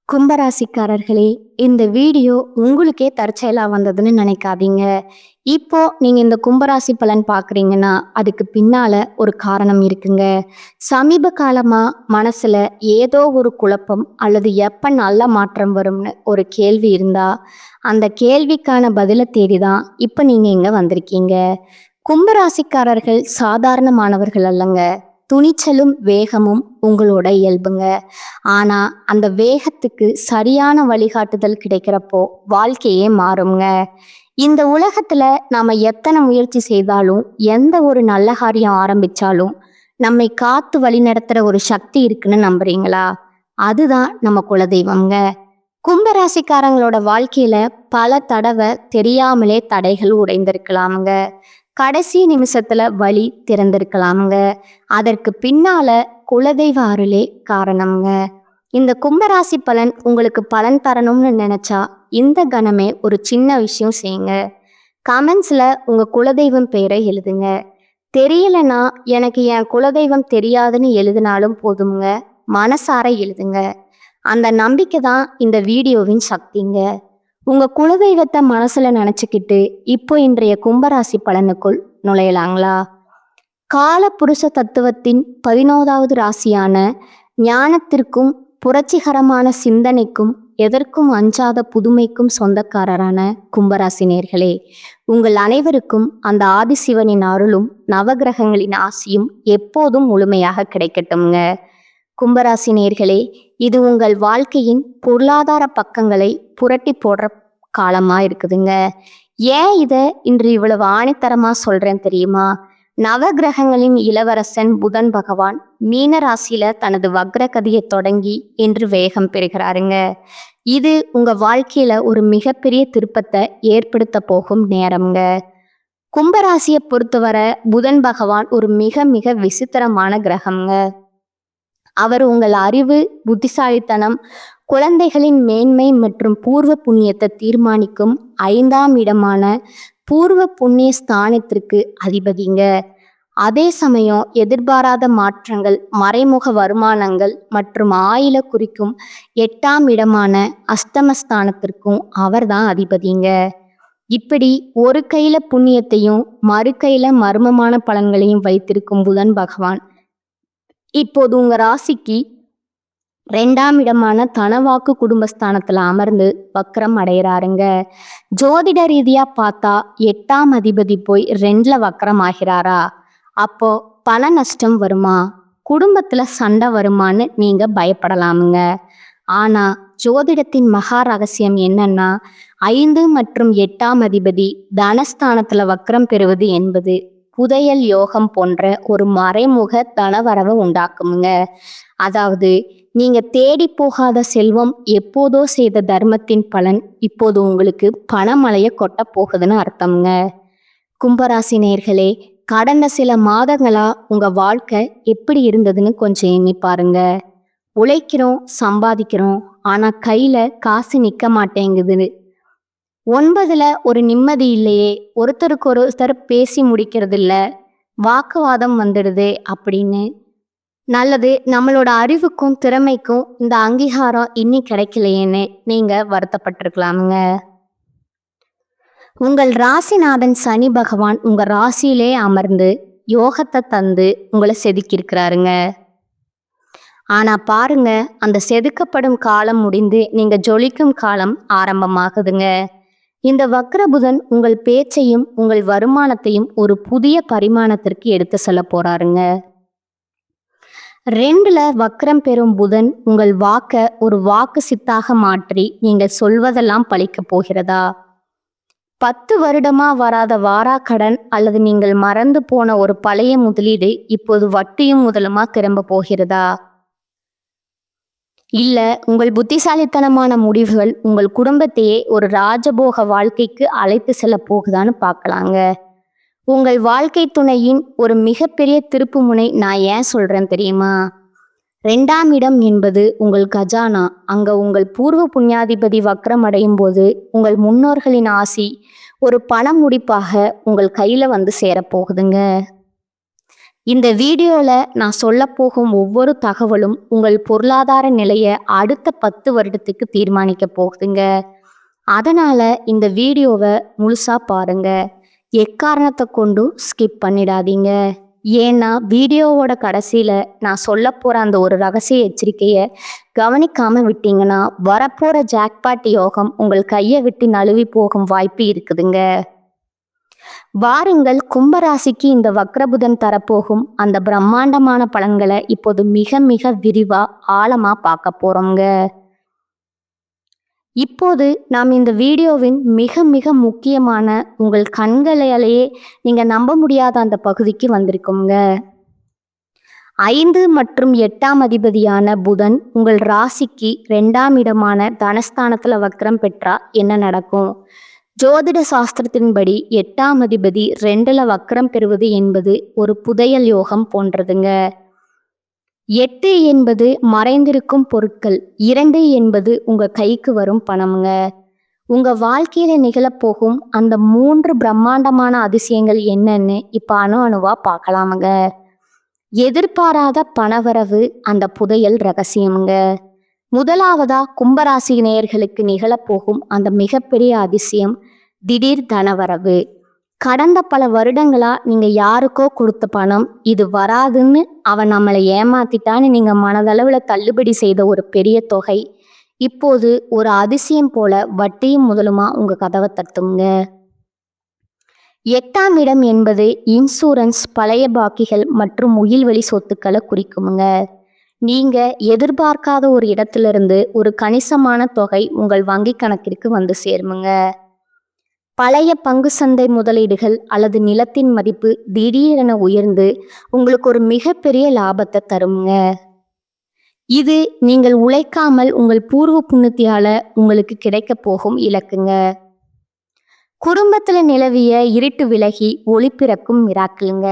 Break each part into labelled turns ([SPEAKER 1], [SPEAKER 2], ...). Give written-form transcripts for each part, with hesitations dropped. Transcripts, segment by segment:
[SPEAKER 1] கும்பராசிக்காரர்களே, இந்த வீடியோ உங்களுக்கே தற்செயலா வந்ததுன்னு நினைக்காதீங்க. இப்போ நீங்க இந்த கும்பராசி பலன் பார்க்குறீங்கன்னா, அதுக்கு பின்னால ஒரு காரணம் இருக்குங்க. சமீப காலமா மனசுல ஏதோ ஒரு குழப்பம் அல்லது எப்ப நல்ல மாற்றம் வரும்னு ஒரு கேள்வி இருந்தா, அந்த கேள்விக்கான பதில தேடி தான் இப்ப நீங்க இங்க வந்திருக்கீங்க. கும்பராசிக்காரர்கள் சாதாரணமானவர்கள் அல்லங்க. துணிச்சலும் வேகமும் உங்களோட இயல்புங்க. ஆனா அந்த வேகத்துக்கு சரியான வழிகாட்டுதல் கிடைக்கிறப்போ வாழ்க்கையே மாறுங்க. இந்த உலகத்துல நாம எத்தனை முயற்சி செய்தாலும், எந்த ஒரு நல்ல காரியம் ஆரம்பிச்சாலும் நம்மை காத்து வழி நடத்துற ஒரு சக்தி இருக்குன்னு நம்புறீங்களா? அதுதான் நம்ம குலதெய்வம்ங்க. கும்பராசிக்காரங்களோட வாழ்க்கையில பல தடவை தெரியாமலே தடைகள் உடைந்திருக்கலாமுங்க. கடைசி நிமிஷத்துல வழி திறந்திருக்கலாமுங்க. அதற்கு பின்னால குலதெய்வ அருளே காரணம்ங்க. இந்த கும்பராசி பலன் உங்களுக்கு பலன் தரணும்னு நினைச்சா இந்த கணமே ஒரு சின்ன விஷயம் செய்யுங்க. கமெண்ட்ஸ்ல உங்க குலதெய்வம் பெயரை எழுதுங்க. தெரியலனா எனக்கு என் குலதெய்வம் தெரியாதுன்னு எழுதினாலும் போதுங்க. மனசார எழுதுங்க. அந்த நம்பிக்கை தான் இந்த வீடியோவின் சக்திங்க. உங்க குலதெய்வத்தை மனசுல நினைச்சுக்கிட்டு இப்போ இன்றைய கும்பராசி பலனுக்குள் நுழையலாங்களா? கால புருஷ தத்துவத்தின் 11வது ராசியான ஞானத்திற்கும் புரட்சிகரமான சிந்தனைக்கும் எதற்கும் அஞ்சாத புதுமைக்கும் சொந்தக்காரரான கும்பராசி நேர்களே, உங்கள் அனைவருக்கும் அந்த ஆதிசிவனின் அருளும் நவகிரகங்களின் ஆசியும் எப்போதும் முழுமையாக கிடைக்கட்டும்ங்க. கும்பராசி நேர்களே, இது உங்கள் வாழ்க்கையின் பொருளாதார பக்கங்களை புரட்டி போடுற காலமா இருக்குதுங்க. ஏன் இதை இன்று இவ்வளவு ஆணித்தரமா சொல்றேன் தெரியுமா? நவகிரகங்களின் இளவரசன் புதன் பகவான் மீன ராசியில தனது வக்ரகதியை தொடங்கி இன்று வேகம் பெறுகிறாருங்க. இது உங்க வாழ்க்கையில ஒரு மிகப்பெரிய திருப்பத்தை ஏற்படுத்த போகும் நேரம்ங்க. கும்பராசியை பொறுத்தவரை புதன் பகவான் ஒரு மிக மிக விசித்திரமான கிரகம்ங்க. அவர் உங்கள் அறிவு, புத்திசாலித்தனம், குழந்தைகளின் மேன்மை மற்றும் பூர்வ புண்ணியத்தை தீர்மானிக்கும் 5ஆம் இடமான பூர்வ புண்ணிய ஸ்தானத்திற்கு அதிபதிங்க. அதே சமயம் எதிர்பாராத மாற்றங்கள், மறைமுக வருமானங்கள் மற்றும் ஆயில குறிக்கும் 8ஆம் இடமான அஷ்டமஸ்தானத்திற்கும் அவர் தான் அதிபதிங்க. இப்படி ஒரு கையில புண்ணியத்தையும் மறு கையில மர்மமான பலன்களையும் வைத்திருக்கும் புதன் பகவான் இப்போது உங்க ராசிக்கு 2ஆம் இடமான தனவாக்கு குடும்பஸ்தானத்துல அமர்ந்து வக்ரம் அடைகிறாருங்க. ஜோதிட ரீதியா பார்த்தா 8ஆம் அதிபதி போய் 2ல வக்ரம் ஆகிறாரா? அப்போ பண நஷ்டம் வருமா, குடும்பத்துல சண்டை வருமான்னு நீங்க பயப்படலாமுங்க. ஆனா ஜோதிடத்தின் மகா ரகசியம் என்னன்னா, 5 மற்றும் 8ஆம் அதிபதி தனஸ்தானத்துல வக்ரம் பெறுவது என்பது புதையல் யோகம் போன்ற ஒரு மறைமுக தனவரவை உண்டாக்குமுங்க. அதாவது நீங்க தேடி போகாத செல்வம், எப்போதோ செய்த தர்மத்தின் பலன் இப்போது உங்களுக்கு பணமழைய கொட்ட போகுதுன்னு அர்த்தம்ங்க. கும்பராசி நேர்களே, கடந்த சில மாதங்களா உங்க வாழ்க்கை எப்படி இருந்ததுன்னு கொஞ்சம் எண்ணி பாருங்க. உழைக்கிறோம், சம்பாதிக்கிறோம், ஆனா கையில காசு நிக்க மாட்டேங்குது. 9ல ஒரு நிம்மதி இல்லையே, ஒருத்தருக்கு ஒருத்தர் பேசி முடிக்கிறது இல்ல, வாக்குவாதம் வந்துடுது அப்படின்னு. நல்லது, நம்மளோட அறிவுக்கும் திறமைக்கும் இந்த அங்கீகாரம் இன்னி கிடைக்கலையேன்னு நீங்க வருத்தப்பட்டிருக்கலாமுங்க. உங்கள் ராசிநாதன் சனி பகவான் உங்க ராசியிலே அமர்ந்து யோகத்தை தந்து உங்களை செதுக்கியிருக்கிறாருங்க. ஆனா பாருங்க, அந்த செதுக்கப்படும் காலம் முடிந்து நீங்க ஜொலிக்கும் காலம் ஆரம்பமாகுதுங்க. இந்த வக்ரபுதன் உங்கள் பேச்சையும் உங்கள் வருமானத்தையும் ஒரு புதிய பரிமாணத்திற்கு எடுத்து செல்ல போறாருங்க. 2ல வக்ரம் பெறும் புதன் உங்கள் வாக்க ஒரு வாக்கு சித்தாக மாற்றி நீங்கள் சொல்வதெல்லாம் பலிக்க போகிறதா? 10 வருடமா வராத வாராக்கடன் அல்லது நீங்கள் மறந்து போன ஒரு பழைய முதலீடு இப்போது வட்டியும் முதலுமா திரும்ப போகிறதா? இல்ல உங்கள் புத்திசாலித்தனமான முடிவுகள் உங்கள் குடும்பத்தையே ஒரு ராஜபோக வாழ்க்கைக்கு அழைத்து செல்ல போகுதான்னு பார்க்கலாங்க. உங்கள் வாழ்க்கை துணையின் ஒரு மிகப்பெரிய திருப்பு முனை நான் ஏன் சொல்றேன் தெரியுமா? 2ஆம் இடம் என்பது உங்கள் கஜானா. அங்க உங்கள் பூர்வ புண்ணியாதிபதி வக்ரம் அடையும் போது உங்கள் முன்னோர்களின் ஆசி ஒரு பண முடிப்பாக உங்கள் கையில வந்து சேரப்போகுதுங்க. இந்த வீடியோல நான் சொல்ல போகும் ஒவ்வொரு தகவலும் உங்கள் பொருளாதார நிலையை அடுத்த 10 வருடத்துக்கு தீர்மானிக்க போகுதுங்க. அதனால இந்த வீடியோவை முழுசா பாருங்க. எக்காரணத்தை கொண்டும் ஸ்கிப் பண்ணிடாதீங்க. ஏன்னா வீடியோவோட கடைசியில நான் சொல்ல போற அந்த ஒரு ரகசிய எச்சரிக்கையை கவனிக்காம விட்டீங்கன்னா வரப்போற ஜாக்பாட் யோகம் உங்கள் கையை விட்டு நழுவி போகும் வாய்ப்பு இருக்குதுங்க. வாருங்கள், கும்பராசிக்கு இந்த வக்ரபுதன் தரப்போகும் அந்த பிரம்மாண்டமான பலன்களை இப்போது மிக மிக விரிவா ஆழமா பார்க்க போறோங்க. இப்போது நாம் இந்த வீடியோவின் மிக மிக முக்கியமான உங்கள் கண்களாலேயே நீங்க நம்ப முடியாத அந்த பகுதிக்கு வந்திருக்கோங்க. 5 மற்றும் 8ஆம் அதிபதியான புதன் உங்கள் ராசிக்கு 2ஆம் இடமான தனஸ்தானத்துல வக்ரம் பெற்றா என்ன நடக்கும்? ஜோதிட சாஸ்திரத்தின்படி 8ஆம் அதிபதி 2ல வக்ரம் பெறுவது என்பது ஒரு புதையல் யோகம் போன்றதுங்க. 8 என்பது மறைந்திருக்கும் பொருட்கள், 2 என்பது உங்க கைக்கு வரும் பணமுங்க. உங்க வாழ்க்கையில நிகழப்போகும் அந்த 3 பிரம்மாண்டமான அதிசயங்கள் என்னன்னு இப்ப அணுவா பார்க்கலாமுங்க. எதிர்பாராத பணவரவு, அந்த புதையல் ரகசியமுங்க. முதலாவதா கும்பராசி நேயர்களுக்கு நிகழப்போகும் அந்த மிகப்பெரிய அதிசயம் திடீர் தனவரவு. கடந்த பல வருடங்களா நீங்க யாருக்கோ கொடுத்த பணம் இது வராதுன்னு அவன் நம்மளை ஏமாத்திட்டான்னு நீங்க மனதளவுல தள்ளுபடி செய்த ஒரு பெரிய தொகை இப்போது ஒரு அதிசயம் போல வட்டியும் முதலுமா உங்க கதவை தட்டுங்க. 8ஆம் இடம் என்பது இன்சூரன்ஸ், பழைய பாக்கிகள் மற்றும் உயில்வழி சொத்துக்களை குறிக்குமுங்க. நீங்க எதிர்பார்க்காத ஒரு இடத்திலிருந்து ஒரு கணிசமான தொகை உங்கள் வங்கி கணக்கிற்கு வந்து சேருமுங்க. பழைய பங்கு சந்தை முதலீடுகள் அல்லது நிலத்தின் மதிப்பு திடீரென உயர்ந்து உங்களுக்கு ஒரு மிகப்பெரிய லாபத்தை தருங்க. இது நீங்கள் உழைக்காமல் உங்கள் பூர்வ புண்ணியத்தால உங்களுக்கு கிடைக்க போகும் இலக்குங்க. குடும்பத்துல நிலவிய இருட்டு விலகி ஒளி பிறக்கும் மிராக்கிளுங்க.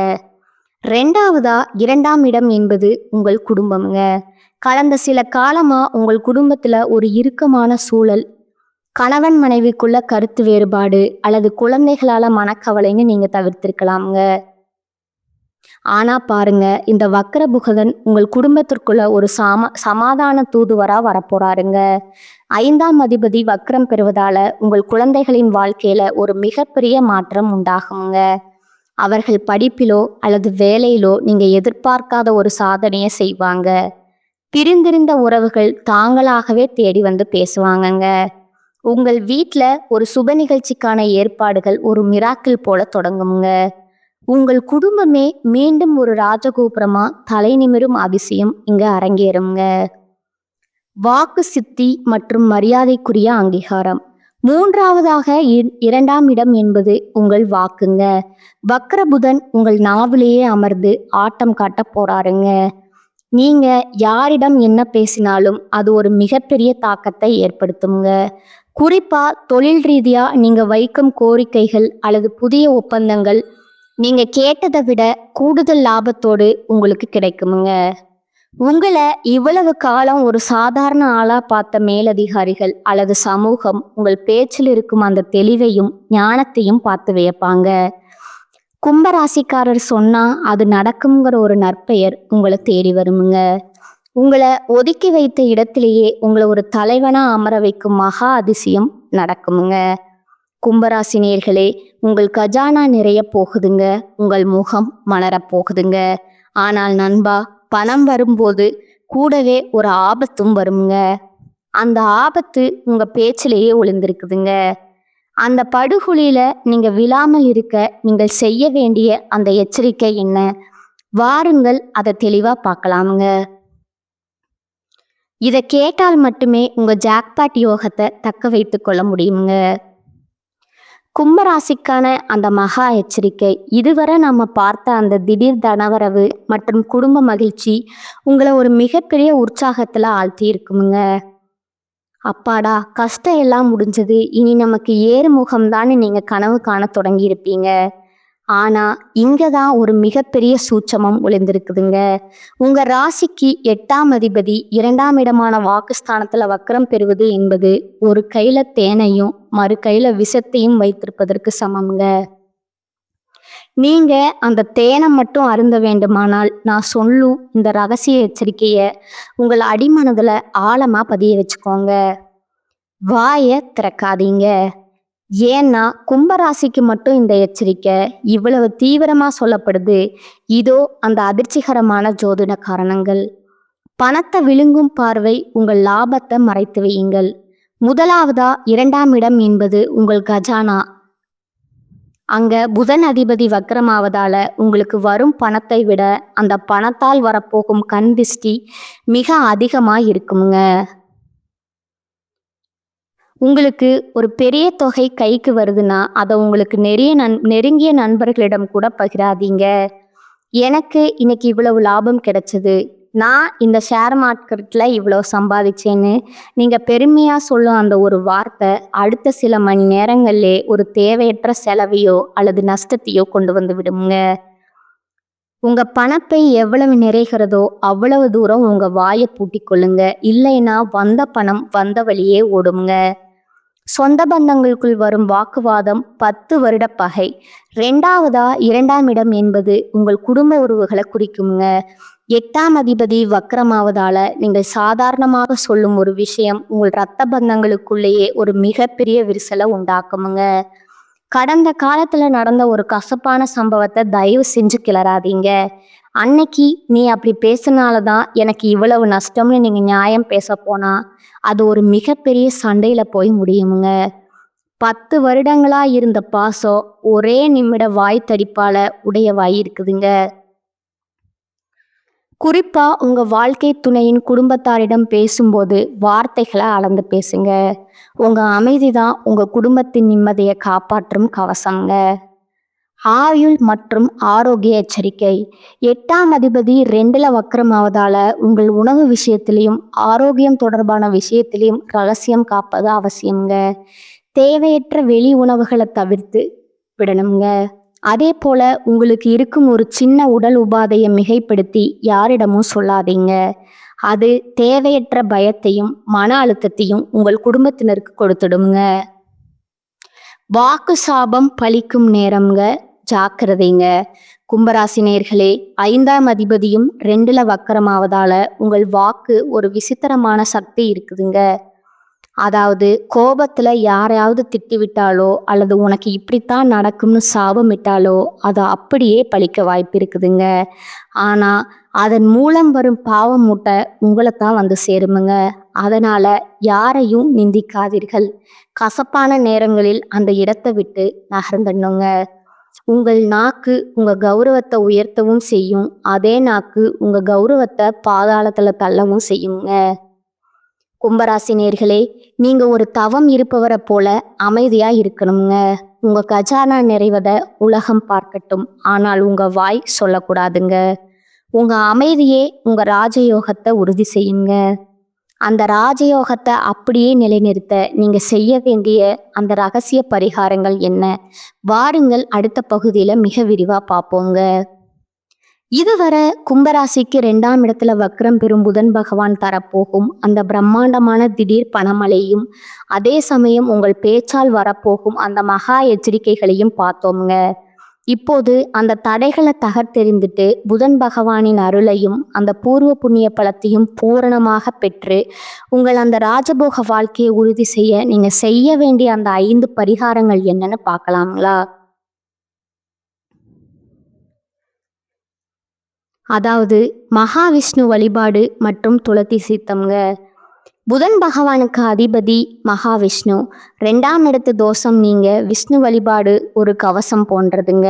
[SPEAKER 1] 2ஆம் இடம் என்பது உங்கள் குடும்பம்ங்க. கடந்த சில காலமா உங்கள் குடும்பத்துல ஒரு இறுக்கமான சூழல், கணவன் மனைவிக்குள்ள கருத்து வேறுபாடு அல்லது குழந்தைகளால மனக்கவலைன்னு நீங்க தவிர்த்திருக்கலாம்ங்க. ஆனா பாருங்க, இந்த வக்ரபுதன் உங்கள் குடும்பத்திற்குள்ள ஒரு சமாதான தூதுவரா வரப்போறாருங்க. 5ஆம் அதிபதி வக்ரம் பெறுவதால உங்கள் குழந்தைகளின் வாழ்க்கையில ஒரு மிகப்பெரிய மாற்றம் உண்டாகுங்க. அவர்கள் படிப்பிலோ அல்லது வேலையிலோ நீங்க எதிர்பார்க்காத ஒரு சாதனையை செய்வாங்க. பிரிந்திருந்த உறவுகள் தாங்களாகவே தேடி வந்து பேசுவாங்கங்க. உங்கள் வீட்டில் ஒரு சுப நிகழ்ச்சிக்கான ஏற்பாடுகள் ஒரு மிராக்கிள் போல தொடங்குங்க. உங்கள் குடும்பமே மீண்டும் ஒரு ராஜகோபுரமா தலை நிமிரும் அதிசயம் இங்க அரங்கேறுங்க. வாக்கு சித்தி மற்றும் மரியாதைக்குரிய அங்கீகாரம். 3ஆவதாக 2ஆம் இடம் என்பது உங்கள் வாக்குங்க. வக்ரபுதன் உங்கள் நாவிலேயே அமர்ந்து ஆட்டம் காட்ட போறாருங்க. நீங்க யாரிடம் என்ன பேசினாலும் அது ஒரு மிகப்பெரிய தாக்கத்தை ஏற்படுத்துங்க. குறிப்பா தொழில் ரீதியா நீங்க வைக்கும் கோரிக்கைகள் அல்லது புதிய ஒப்பந்தங்கள் நீங்க கேட்டதை விட கூடுதல் லாபத்தோடு உங்களுக்கு கிடைக்குமுங்க. உங்களை இவ்வளவு காலம் ஒரு சாதாரண ஆளா பார்த்த மேலதிகாரிகள் அல்லது சமூகம் உங்கள் பேச்சில் இருக்கும் அந்த தெளிவையும் ஞானத்தையும் பார்த்து வியப்பாங்க. கும்பராசிக்காரர் சொன்னா அது நடக்குங்கிற ஒரு நற்பெயர் உங்களை தேடி வருமுங்க. உங்களை ஒதுக்கி வைத்த இடத்திலேயே உங்களை ஒரு தலைவனா அமர வைக்கும் மகா அதிசயம் நடக்குமுங்க. கும்பராசி நேயர்களே, உங்கள் கஜானா நிறைய போகுதுங்க, உங்கள் முகம் மலரப் போகுதுங்க. ஆனால் நண்பா, பணம் வரும்போது கூடவே ஒரு ஆபத்தும் வருங்க. அந்த ஆபத்து உங்க பேச்சிலேயே ஒளிந்திருக்குதுங்க. அந்த படுகொலியில நீங்க விழாமல் இருக்க நீங்கள் செய்ய வேண்டிய அந்த எச்சரிக்கை என்ன? வாருங்கள், அதை தெளிவா பார்க்கலாமுங்க. இதை கேட்டால் மட்டுமே உங்க ஜாக்பாட் யோகத்தை தக்க வைத்து கொள்ள முடியுங்க. கும்பராசிக்கான அந்த மகா எச்சரிக்கை, இதுவரை நம்ம பார்த்த அந்த திடீர் தனவரவு மற்றும் குடும்ப மகிழ்ச்சி உங்களை ஒரு மிகப்பெரிய உற்சாகத்துல ஆழ்த்தி இருக்குமுங்க. அப்பாடா, கஷ்டம் எல்லாம் முடிஞ்சது, இனி நமக்கு ஏறுமுகம்தான்னு நீங்க கனவு காண தொடங்கி இருப்பீங்க. ஆனா இங்கதான் ஒரு மிகப்பெரிய சூட்சமம் ஒளிந்திருக்குதுங்க. உங்க ராசிக்கு 8ஆம் அதிபதி 2ஆம் இடமான வாக்குஸ்தானத்துல வக்ரம் பெறுவது என்பது ஒரு கையில தேனையும் மறு கையில விஷத்தையும் வைத்திருப்பதற்கு சமம்ங்க. நீங்க அந்த தேனை மட்டும் அருந்த வேண்டுமானால் நான் சொல்லும் இந்த ரகசிய எச்சரிக்கையை உங்கள் அடிமனதுல ஆழமா பதிய வச்சுக்கோங்க. வாயை திறக்காதீங்க. ஏன்னா கும்பராசிக்கு மட்டும் இந்த எச்சரிக்கை இவ்வளவு தீவிரமா சொல்லப்படுது. இதோ அந்த அதிர்ச்சிகரமான ஜோதிட காரணங்கள். பணத்தை விழுங்கும் பார்வை உங்கள் லாபத்தை மறைத்து வையுங்கள். முதலாவதா 2ஆம் இடம் என்பது உங்கள் கஜானா. அங்க புதன் அதிபதி வக்ரமாவதால உங்களுக்கு வரும் பணத்தை விட அந்த பணத்தால் வரப்போகும் கண் திஷ்டி மிக அதிகமா இருக்குங்க. உங்களுக்கு ஒரு பெரிய தொகை கைக்கு வருதுன்னா அதை உங்களுக்கு நெருங்கிய நண்பர்களிடம் கூட பகிராதீங்க. எனக்கு இன்னைக்கு இவ்வளவு லாபம் கிடைச்சது, நான் இந்த ஷேர் மார்க்கெட்டில் இவ்வளோ சம்பாதிச்சேன்னு நீங்கள் பெருமையாக சொல்லும் அந்த ஒரு வார்த்தை அடுத்த சில மணி நேரங்கள்லே ஒரு தேவையற்ற செலவையோ அல்லது நஷ்டத்தையோ கொண்டு வந்து விடுங்க. உங்கள் பணப்பை எவ்வளவு நிறைகிறதோ அவ்வளவு தூரம் உங்கள் வாயை பூட்டிக் கொள்ளுங்க. இல்லைன்னா வந்த பணம் வந்த வழியே ஓடுங்க. சொந்த பந்தங்களுக்குள் வரும் வாக்குவாதம் 10 வருட பகை. 2ஆம் இடம் என்பது உங்கள் குடும்ப உறவுகளை குறிக்குங்க. 8ஆம் அதிபதி வக்ரமாவதால நீங்கள் சாதாரணமாக சொல்லும் ஒரு விஷயம் உங்கள் இரத்த பந்தங்களுக்குள்ளேயே ஒரு மிகப்பெரிய விரிசலை உண்டாக்குமுங்க. கடந்த காலத்துல நடந்த ஒரு கசப்பான சம்பவத்தை தயவு செஞ்சு கிளறாதீங்க. அன்னைக்கு நீ அப்படி பேசினாலதான் எனக்கு இவ்வளவு நஷ்டம்னு நீங்க நியாயம் பேச போனா அது ஒரு மிகப்பெரிய சண்டையில போய் முடியுமுங்க. 10 வருடங்களா இருந்த பாசம் ஒரே நிமிட வாய் தடிப்பால உடையவாய் இருக்குதுங்க. குறிப்பா உங்க வாழ்க்கை துணையின் குடும்பத்தாரிடம் பேசும்போது வார்த்தைகளை அளந்து பேசுங்க. உங்க அமைதிதான் உங்க குடும்பத்தின் நிம்மதியை காப்பாற்றும் கவசம்ங்க. ஆயுள் மற்றும் ஆரோக்கிய எச்சரிக்கை. 8ஆம் அதிபதி 2ல் வக்ரமாவதால உங்கள் உணவு விஷயத்திலையும் ஆரோக்கியம் தொடர்பான விஷயத்திலையும் ரகசியம் காப்பது அவசியம்ங்க. தேவையற்ற வெளி உணவுகளை தவிர்த்து விடணுங்க. அதே போல உங்களுக்கு இருக்கும் ஒரு சின்ன உடல் உபாதையை மிகைப்படுத்தி யாரிடமும் சொல்லாதீங்க. அது தேவையற்ற பயத்தையும் மன அழுத்தத்தையும் உங்கள் குடும்பத்தினருக்கு கொடுத்துடுங்க. வாக்கு சாபம் பலிக்கும் நேரம்ங்க, ஜாக்கிரதைங்க. கும்பராசி நேயர்களே, 5ஆம் அதிபதியும் 2ல் வக்கரமாவதால உங்கள் வாக்கு ஒரு விசித்திரமான சக்தி இருக்குதுங்க. அதாவது கோபத்துல யாரையாவது திட்டிவிட்டாலோ அல்லது உனக்கு இப்படித்தான் நடக்கும்னு சாபமிட்டாலோ அது அப்படியே பலிக்க வாய்ப்பு இருக்குதுங்க. ஆனா அதன் மூலம் வரும் பாவம் மூட்டை உங்களைத்தான் வந்து சேருமுங்க. அதனால யாரையும் நிந்திக்காதீர்கள். கசப்பான நேரங்களில் அந்த இடத்தை விட்டு நகர்ந்துடணுங்க. உங்கள் நாக்கு உங்க கௌரவத்தை உயர்த்தவும் செய்யும், அதே நாக்கு உங்க கௌரவத்தை பாதாளத்துல தள்ளவும் செய்யுங்க. கும்பராசி நேயர்களே, நீங்க ஒரு தவம் இருப்பவரை போல அமைதியா இருக்கணுங்க. உங்க கஜானா நிறைவதை உலகம் பார்க்கட்டும், ஆனால் உங்க வாய் சொல்லக்கூடாதுங்க. உங்க அமைதியே உங்க ராஜயோகத்தை உறுதி செய்யுங்க. அந்த ராஜயோகத்தை அப்படியே நிலைநிறுத்த நீங்க செய்ய வேண்டிய அந்த ரகசிய பரிகாரங்கள் என்ன? வாருங்கள் அடுத்த பகுதியில மிக விரிவா பார்ப்போங்க. இதுவரை கும்பராசிக்கு 2ஆம் இடத்துல வக்ரம் பெறும் புதன் பகவான் தரப்போகும் அந்த பிரம்மாண்டமான திடீர் பணமழையும், அதே சமயம் உங்கள் பேச்சால் வரப்போகும் அந்த மகா எச்சரிக்கைகளையும் பார்த்தோம்ங்க. இப்போது அந்த தடைகளை தகர்த்தெறிந்துட்டு புதன் பகவானின் அருளையும் அந்த பூர்வ புண்ணிய பலத்தையும் பூரணமாக பெற்று உங்கள் அந்த ராஜபோக வாழ்க்கையை உறுதி செய்ய நீங்க செய்ய வேண்டிய அந்த 5 பரிகாரங்கள் என்னன்னு பார்க்கலாங்களா? அதாவது மகாவிஷ்ணு வழிபாடு மற்றும் துளசி சித்தம்ங்க. புதன் பகவானுக்கு அதிபதி மகாவிஷ்ணு. 2ஆம் இடத்து தோஷம் நீங்க விஷ்ணு வழிபாடு ஒரு கவசம் போன்றதுங்க.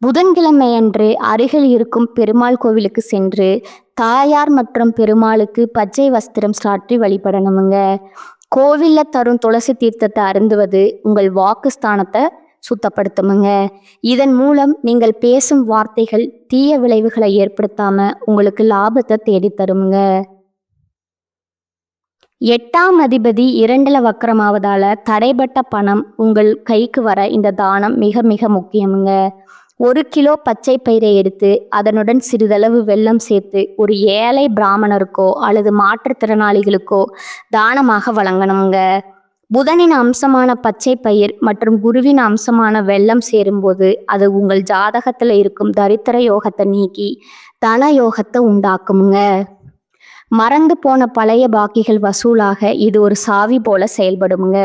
[SPEAKER 1] புதன்கிழமையன்று அருகில் இருக்கும் பெருமாள் கோவிலுக்கு சென்று தாயார் மற்றும் பெருமாளுக்கு பச்சை வஸ்திரம் சாற்றி வழிபடணுமுங்க. கோவில்ல தரும் துளசி தீர்த்தத்தை அருந்துவது உங்கள் வாக்குஸ்தானத்தை சுத்தப்படுத்துமுங்க. இதன் மூலம் நீங்கள் பேசும் வார்த்தைகள் தீய விளைவுகளை ஏற்படுத்தாம உங்களுக்கு லாபத்தை தேடித்தருமுங்க. 8ஆம் அதிபதி 2ல் வக்கரமாவதால தடைப்பட்ட பணம் உங்கள் கைக்கு வர இந்த தானம் மிக மிக முக்கியமுங்க. 1 கிலோ பச்சை பயிரை எடுத்து அதனுடன் சிறிதளவு வெல்லம் சேர்த்து ஒரு ஏழை பிராமணருக்கோ அல்லது மாற்றுத்திறனாளிகளுக்கோ தானமாக வழங்கணுங்க. புதனின் அம்சமான பச்சை பயிர் மற்றும் குருவின் அம்சமான வெள்ளம் சேரும்போது அது உங்கள் ஜாதகத்துல இருக்கும் தரித்திர யோகத்தை நீக்கி தன யோகத்தை உண்டாக்குமுங்க. மறந்து போன பழைய பாக்கிகள் வசூலாக இது ஒரு சாவி போல செயல்படுமுங்க.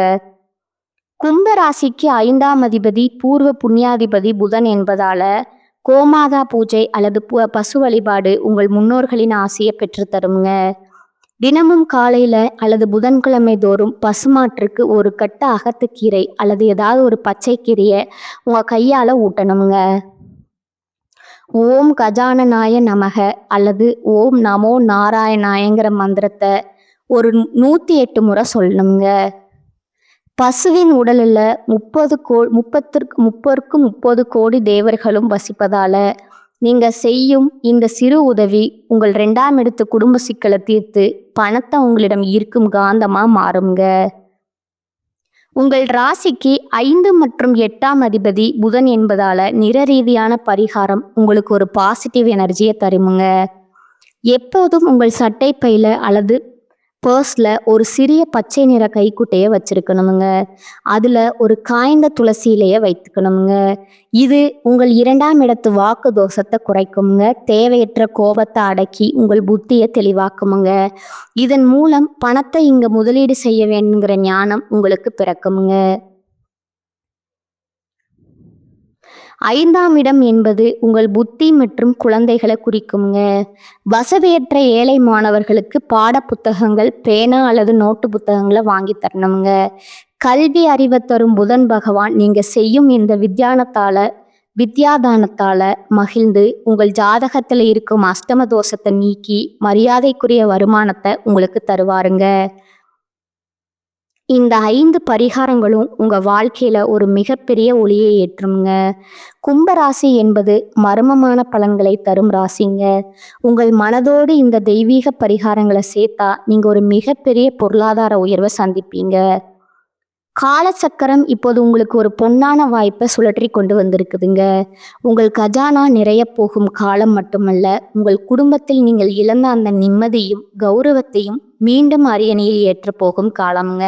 [SPEAKER 1] கும்ப ராசிக்கு 5ஆம் அதிபதி பூர்வ புண்ணியாதிபதி புதன் என்பதால கோமாதா பூஜை அல்லது பசு வழிபாடு உங்கள் முன்னோர்களின் ஆசையை பெற்றுத்தருங்க. தினமும் காலையில அல்லது புதன்கிழமை தோறும் பசுமாற்றுக்கு ஒரு கட்டு அகத்துக்கீரை அல்லது ஏதாவது ஒரு பச்சை கீரையை உங்க கையால ஊட்டணுங்க. ஓம் கஜானனாய நமக அல்லது ஓம் நமோ நாராயணாயங்கிற மந்திரத்தை ஒரு 108 முறை சொல்லணுங்க. பசுவின் உடலில் 30 கோடி தேவர்களும் வசிப்பதால நீங்க செய்யும் இந்த சிறு உதவி உங்கள் 2ஆம் இடத்து குடும்ப சிக்கலை தீர்த்து பணத்தை உங்களிடம் ஈர்க்கும் காந்தமா மாறுங்க. உங்கள் ராசிக்கு 5 மற்றும் 8ஆம் அதிபதி புதன் என்பதால நிற ரீதியான பரிகாரம் உங்களுக்கு ஒரு பாசிட்டிவ் எனர்ஜியை தருமுங்க. எப்போதும் உங்கள் சட்டை பையில அல்லது பர்ஸில் ஒரு சிறிய பச்சை நிற கைக்குட்டையை வச்சிருக்கணுமுங்க. அதில் ஒரு காய்ந்த துளசி இலையை வைத்துக்கணுமுங்க. இது உங்கள் 2ஆம் இடத்து வாக்கு தோஷத்தை குறைக்குமுங்க. தேவையற்ற கோபத்தை அடக்கி உங்கள் புத்தியை தெளிவாக்குமுங்க. இதன் மூலம் பணத்தை இங்கே முதலீடு செய்ய வேண்டுங்கிற ஞானம் உங்களுக்கு பிறக்குமுங்க. 5ஆம் இடம் என்பது உங்கள் புத்தி மற்றும் குழந்தைகளை குறிக்குங்க. வசதியற்ற ஏழை மாணவர்களுக்கு பாட புத்தகங்கள், பேனா அல்லது நோட்டு புத்தகங்களை வாங்கி தரணுங்க. கல்வி அறிவை தரும் புதன் பகவான் நீங்க செய்யும் இந்த வித்யாதானத்தால மகிழ்ந்து உங்கள் ஜாதகத்தில் இருக்கும் அஷ்டம தோஷத்தை நீக்கி மரியாதைக்குரிய வருமானத்தை உங்களுக்கு தருவாருங்க. இந்த 5 பரிகாரங்களும் உங்க வாழ்க்கையில ஒரு மிகப்பெரிய ஒளியை ஏற்றுங்க. கும்பராசி என்பது மர்மமான பலன்களை தரும் ராசிங்க. உங்கள் மனதோடு இந்த தெய்வீக பரிகாரங்களை சேர்த்தா நீங்க ஒரு மிகப்பெரிய பொருளாதார உயர்வை சந்திப்பீங்க. காலச்சக்கரம் இப்போது உங்களுக்கு ஒரு பொன்னான வாய்ப்பை சுழற்றி கொண்டு வந்திருக்குதுங்க. உங்கள் கஜானா நிறைய போகும் காலம் மட்டுமல்ல, உங்கள் குடும்பத்தில் நீங்கள் இழந்த அந்த நிம்மதியும் கௌரவத்தையும் மீண்டும் அரியணையில் ஏற்ற போகும் காலம்ங்க.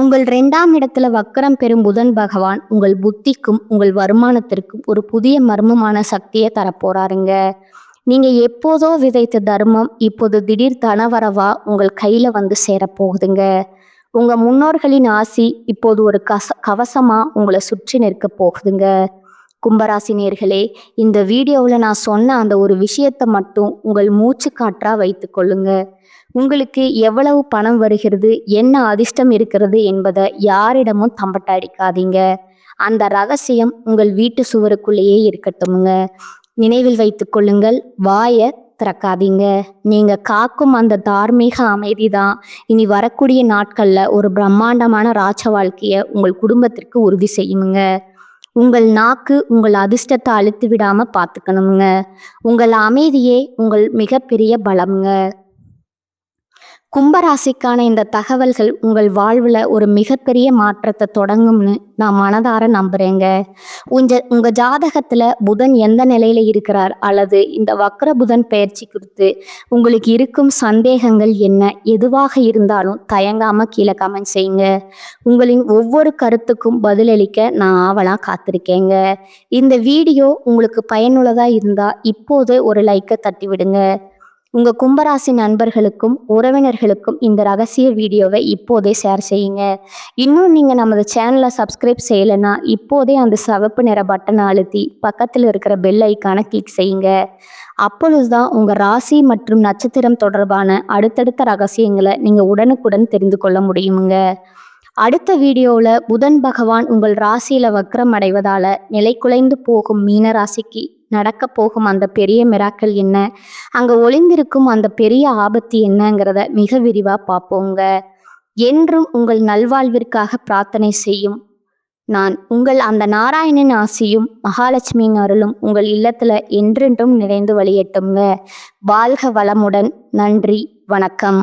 [SPEAKER 1] உங்கள் 2ஆம் இடத்துல வக்கரம் பெறும் புதன் பகவான் உங்கள் புத்திக்கும் உங்கள் வருமானத்திற்கும் ஒரு புதிய மர்மமான சக்தியை தரப்போறாருங்க. நீங்க எப்போதோ விதைத்த தர்மம் இப்போது திடீர் தனவரவா உங்கள் கையில வந்து சேரப்போகுதுங்க. உங்க முன்னோர்களின் ஆசி இப்போது ஒரு கவசமா உங்களை சுற்றி நிற்க போகுதுங்க. கும்பராசி நேயர்களே, இந்த வீடியோவில் நான் சொன்ன அந்த ஒரு விஷயத்தை மட்டும் உங்கள் மூச்சு காற்றா வைத்து கொள்ளுங்க. உங்களுக்கு எவ்வளவு பணம் வருகிறது, என்ன அதிர்ஷ்டம் இருக்கிறது என்பதை யாரிடமும் தம்பட்ட அடிக்காதீங்க. அந்த ரகசியம் உங்கள் வீட்டு சுவருக்குள்ளேயே இருக்கட்டும்ங்க. நினைவில் வைத்து கொள்ளுங்கள், வாயை திறக்காதீங்க. நீங்க காக்கும் அந்த தார்மீக அமைதி தான் இனி வரக்கூடிய நாட்கள்ல ஒரு பிரம்மாண்டமான ராஜ வாழ்க்கைய உங்கள் குடும்பத்திற்கு உறுதி செய்யுங்க. உங்கள் நாக்கு உங்கள் அதிர்ஷ்டத்தை அழுத்து விடாம பார்த்துக்கணுங்க. உங்கள் அமைதியே உங்கள் மிகப்பெரிய பலம்ங்க. கும்பராசிக்கான இந்த தகவல்கள் உங்கள் வாழ்வில் ஒரு மிகப்பெரிய மாற்றத்தை தொடங்கும்னு நான் மனதார நம்புறேங்க. உங்க ஜாதகத்துல புதன் எந்த நிலையில இருக்கிறார் அல்லது இந்த வக்ர புதன் பயிற்சி குறித்து உங்களுக்கு இருக்கும் சந்தேகங்கள் என்ன, எதுவாக இருந்தாலும் தயங்காம கீழே கமெண்ட் செய்யுங்க. உங்களின் ஒவ்வொரு கருத்துக்கும் பதிலளிக்க நான் ஆவலா காத்திருக்கேங்க. இந்த வீடியோ உங்களுக்கு பயனுள்ளதா இருந்தா இப்போது ஒரு லைக்கை தட்டி விடுங்க. உங்க கும்பராசி நண்பர்களுக்கும் உறவினர்களுக்கும் இந்த ரகசிய வீடியோவை இப்போதே ஷேர் செய்யுங்க. இன்னும் நீங்க நமது சேனலை சப்ஸ்கிரைப் செய்யலைன்னா இப்போதே அந்த சிவப்பு நிற பட்டனை அழுத்தி பக்கத்தில் இருக்கிற பெல் ஐக்கானை கிளிக் செய்யுங்க. அப்பொழுதுதான் உங்க ராசி மற்றும் நட்சத்திரம் தொடர்பான அடுத்தடுத்த ரகசியங்களை நீங்க உடனுக்குடன் தெரிந்து கொள்ள முடியுங்க. அடுத்த வீடியோவில் புதன் பகவான் உங்கள் ராசியில வக்ரம் அடைவதால நிலை குலைந்து போகும் மீன ராசிக்கு நடக்க போகும் அந்த பெரிய மிராக்கள் என்ன, அங்க ஒளிந்திருக்கும் அந்த பெரிய ஆபத்து என்னங்கிறத மிக விரிவா பார்ப்போங்க. என்றும் உங்கள் நல்வாழ்விற்காக பிரார்த்தனை செய்யும் நான் உங்கள் அந்த நாராயணன் ஆசியும் மகாலட்சுமியின் அருளும் உங்கள் இல்லத்துல என்றென்றும் நிறைந்து வழியட்டுங்க. வாழ்க வளமுடன். நன்றி, வணக்கம்.